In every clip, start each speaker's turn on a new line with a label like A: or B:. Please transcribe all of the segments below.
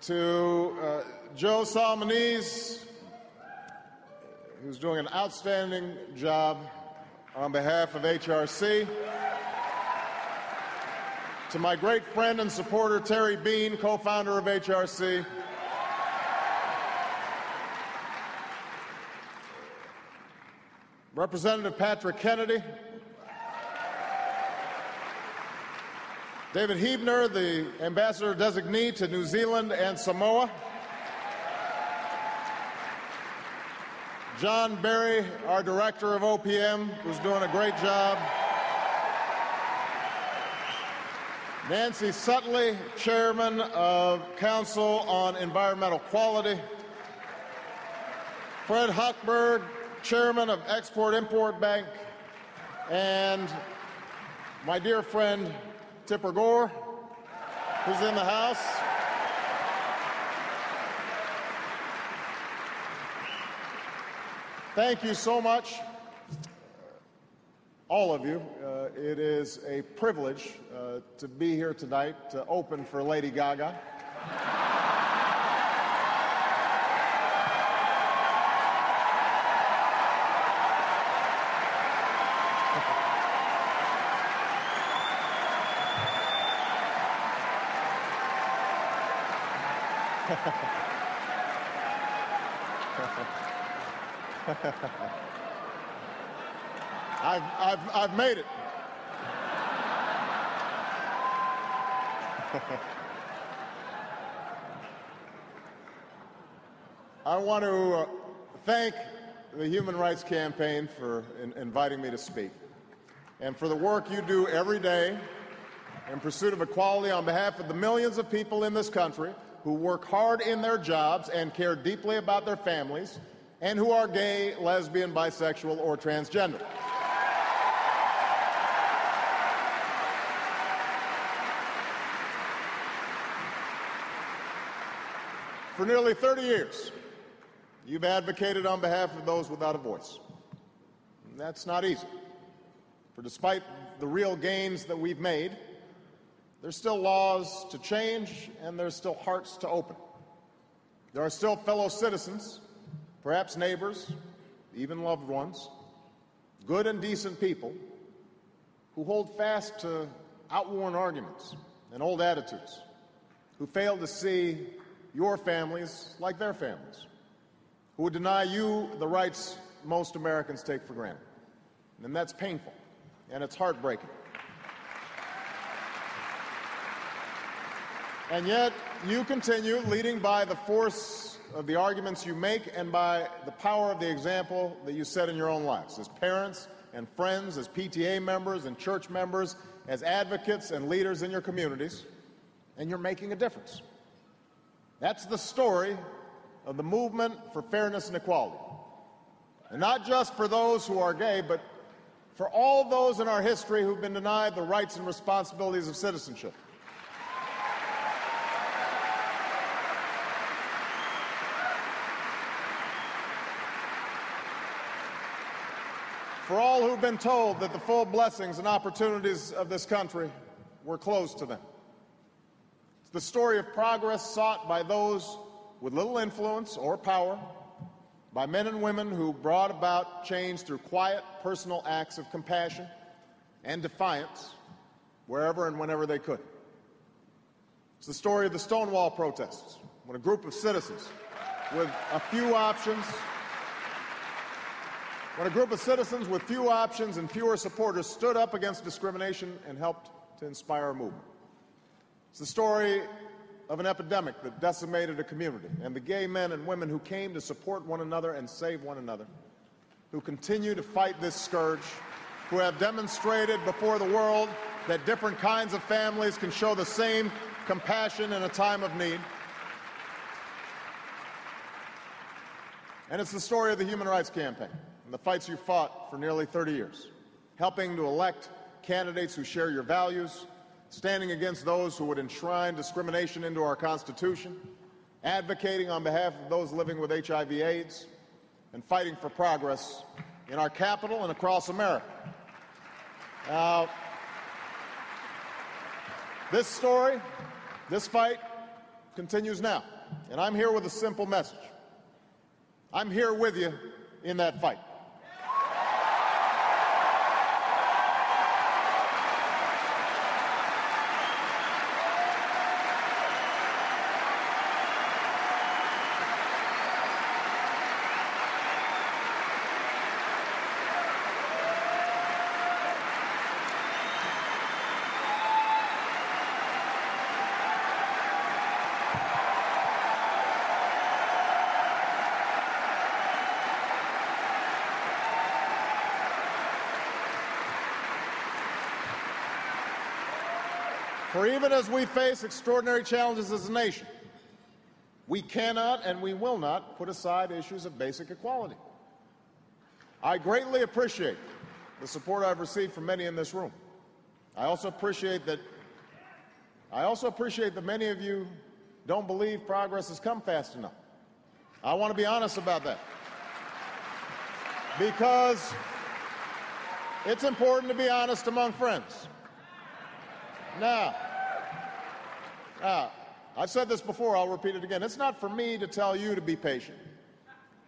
A: To Joe Salmonese, who's doing an outstanding job on behalf of HRC. To my great friend and supporter, Terry Bean, co-founder of HRC. Representative Patrick Kennedy. David Heebner, the ambassador-designee to New Zealand and Samoa. John Berry, our director of OPM, who's doing a great job. Nancy Sutley, chairman of Council on Environmental Quality. Fred Hochberg, chairman of Export-Import Bank. And my dear friend, Tipper Gore, who's in the House. Thank you so much, all of you. It is a privilege to be here tonight to open for Lady Gaga. I've made it. I want to thank the Human Rights Campaign for inviting me to speak, and for the work you do every day in pursuit of equality on behalf of the millions of people in this country who work hard in their jobs and care deeply about their families, and who are gay, lesbian, bisexual, or transgender. For nearly 30 years, you've advocated on behalf of those without a voice. And that's not easy. For despite the real gains that we've made, there's still laws to change, and there's still hearts to open. There are still fellow citizens, perhaps neighbors, even loved ones, good and decent people who hold fast to outworn arguments and old attitudes, who fail to see your families like their families, who would deny you the rights most Americans take for granted. And that's painful, and it's heartbreaking. And yet, you continue leading by the force of the arguments you make and by the power of the example that you set in your own lives, as parents and friends, as PTA members and church members, as advocates and leaders in your communities, and you're making a difference. That's the story of the movement for fairness and equality. And not just for those who are gay, but for all those in our history who've been denied the rights and responsibilities of citizenship. For all who've been told that the full blessings and opportunities of this country were closed to them. It's the story of progress sought by those with little influence or power, by men and women who brought about change through quiet, personal acts of compassion and defiance wherever and whenever they could. It's the story of the Stonewall protests, when a group of citizens with few options and fewer supporters stood up against discrimination and helped to inspire a movement. It's the story of an epidemic that decimated a community, and the gay men and women who came to support one another and save one another, who continue to fight this scourge, who have demonstrated before the world that different kinds of families can show the same compassion in a time of need. And it's the story of the Human Rights Campaign and the fights you fought for nearly 30 years, helping to elect candidates who share your values, standing against those who would enshrine discrimination into our Constitution, advocating on behalf of those living with HIV/AIDS, and fighting for progress in our capital and across America. Now, this story, this fight, continues now, and I'm here with a simple message. I'm here with you in that fight. For even as we face extraordinary challenges as a nation, we cannot and we will not put aside issues of basic equality. I greatly appreciate the support I've received from many in this room. I also appreciate that many of you don't believe progress has come fast enough. I want to be honest about that, because it's important to be honest among friends. Now, I've said this before, I'll repeat it again. It's not for me to tell you to be patient,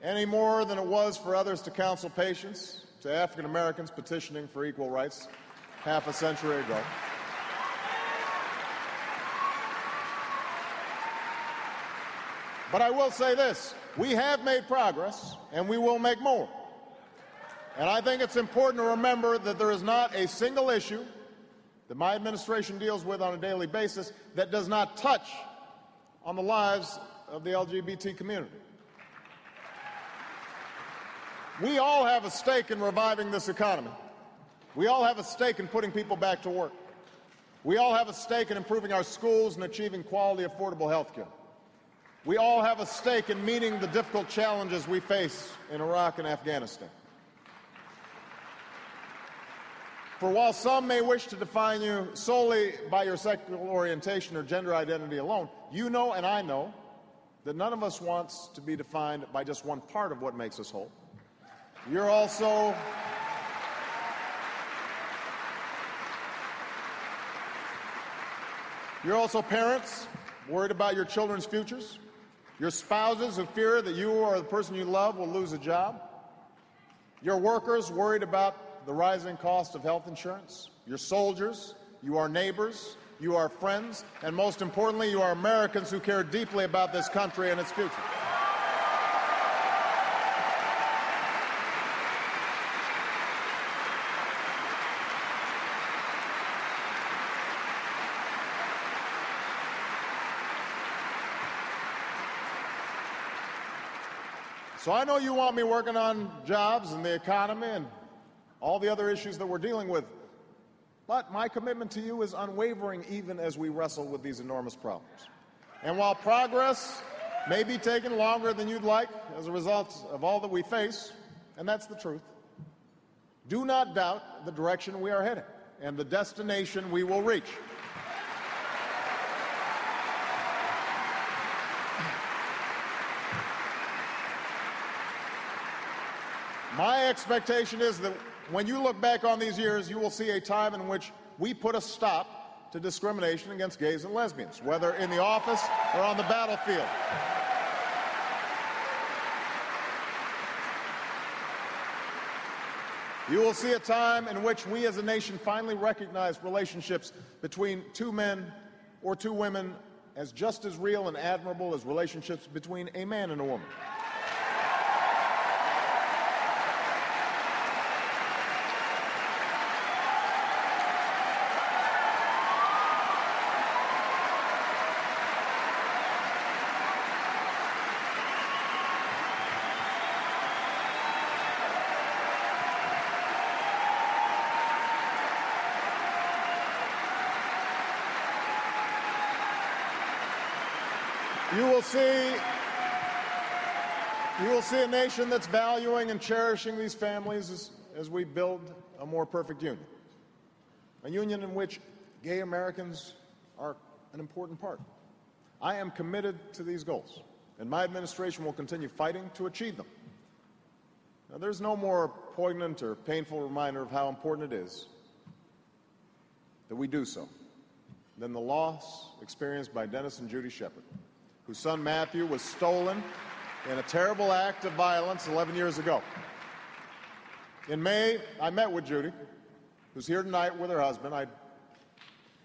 A: any more than it was for others to counsel patience to African Americans petitioning for equal rights half a century ago. But I will say this, we have made progress, and we will make more. And I think it's important to remember that there is not a single issue that my administration deals with on a daily basis that does not touch on the lives of the LGBT community. We all have a stake in reviving this economy. We all have a stake in putting people back to work. We all have a stake in improving our schools and achieving quality, affordable health care. We all have a stake in meeting the difficult challenges we face in Iraq and Afghanistan. For while some may wish to define you solely by your sexual orientation or gender identity alone, you know and I know that none of us wants to be defined by just one part of what makes us whole. You're also parents worried about your children's futures. Your spouses who fear that you or the person you love will lose a job. Your workers worried about the rising cost of health insurance. Your soldiers, you are neighbors, you are friends, and most importantly, you are Americans who care deeply about this country and its future. So I know you want me working on jobs and the economy and all the other issues that we're dealing with, but my commitment to you is unwavering even as we wrestle with these enormous problems. And while progress may be taking longer than you'd like as a result of all that we face, and that's the truth, do not doubt the direction we are heading and the destination we will reach. My expectation is that when you look back on these years, you will see a time in which we put a stop to discrimination against gays and lesbians, whether in the office or on the battlefield. You will see a time in which we as a nation finally recognize relationships between two men or two women as just as real and admirable as relationships between a man and a woman. You will see a nation that's valuing and cherishing these families as we build a more perfect union. A union in which gay Americans are an important part. I am committed to these goals, and my administration will continue fighting to achieve them. Now, there's no more poignant or painful reminder of how important it is that we do so than the loss experienced by Dennis and Judy Shepard. whose son Matthew was stolen in a terrible act of violence 11 years ago. In May, I met with Judy, who's here tonight with her husband. I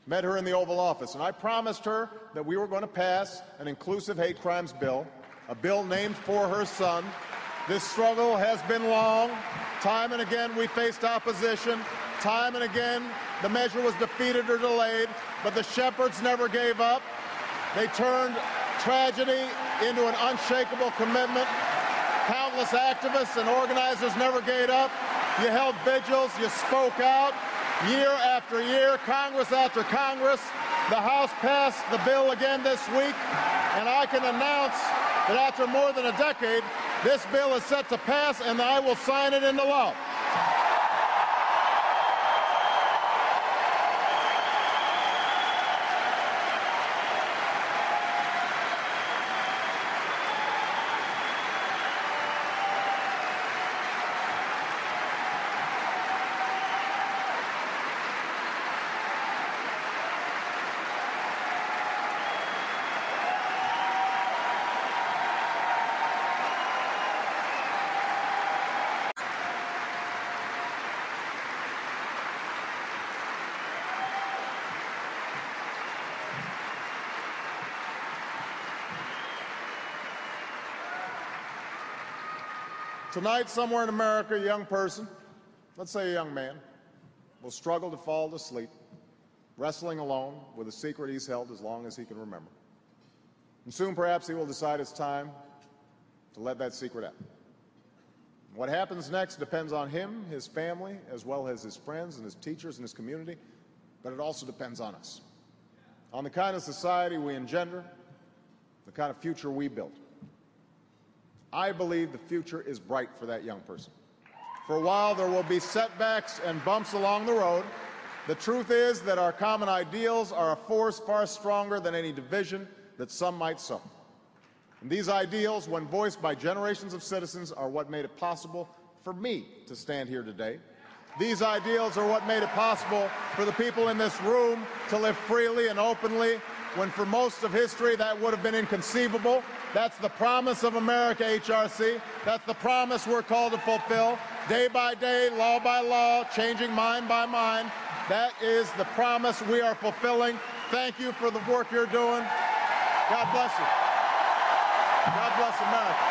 A: met her in the Oval Office, and I promised her that we were going to pass an inclusive hate crimes bill, a bill named for her son. This struggle has been long. Time and again we faced opposition. Time and again the measure was defeated or delayed, but the Shepherds never gave up. They turned tragedy into an unshakable commitment. Countless activists and organizers never gave up. You held vigils, you spoke out. Year after year, Congress after Congress, the House passed the bill again this week, and I can announce that after more than a decade, this bill is set to pass, and I will sign it into law. Tonight, somewhere in America, a young person, let's say a young man, will struggle to fall to sleep, wrestling alone with a secret he's held as long as he can remember. And soon, perhaps, he will decide it's time to let that secret out. What happens next depends on him, his family, as well as his friends and his teachers and his community, but it also depends on us, on the kind of society we engender, the kind of future we build. I believe the future is bright for that young person. For a while, there will be setbacks and bumps along the road. The truth is that our common ideals are a force far stronger than any division that some might sow. And these ideals, when voiced by generations of citizens, are what made it possible for me to stand here today. These ideals are what made it possible for the people in this room to live freely and openly, when for most of history that would have been inconceivable. That's the promise of America, HRC. That's the promise we're called to fulfill, day by day, law by law, changing mind by mind. That is the promise we are fulfilling. Thank you for the work you're doing. God bless you. God bless America.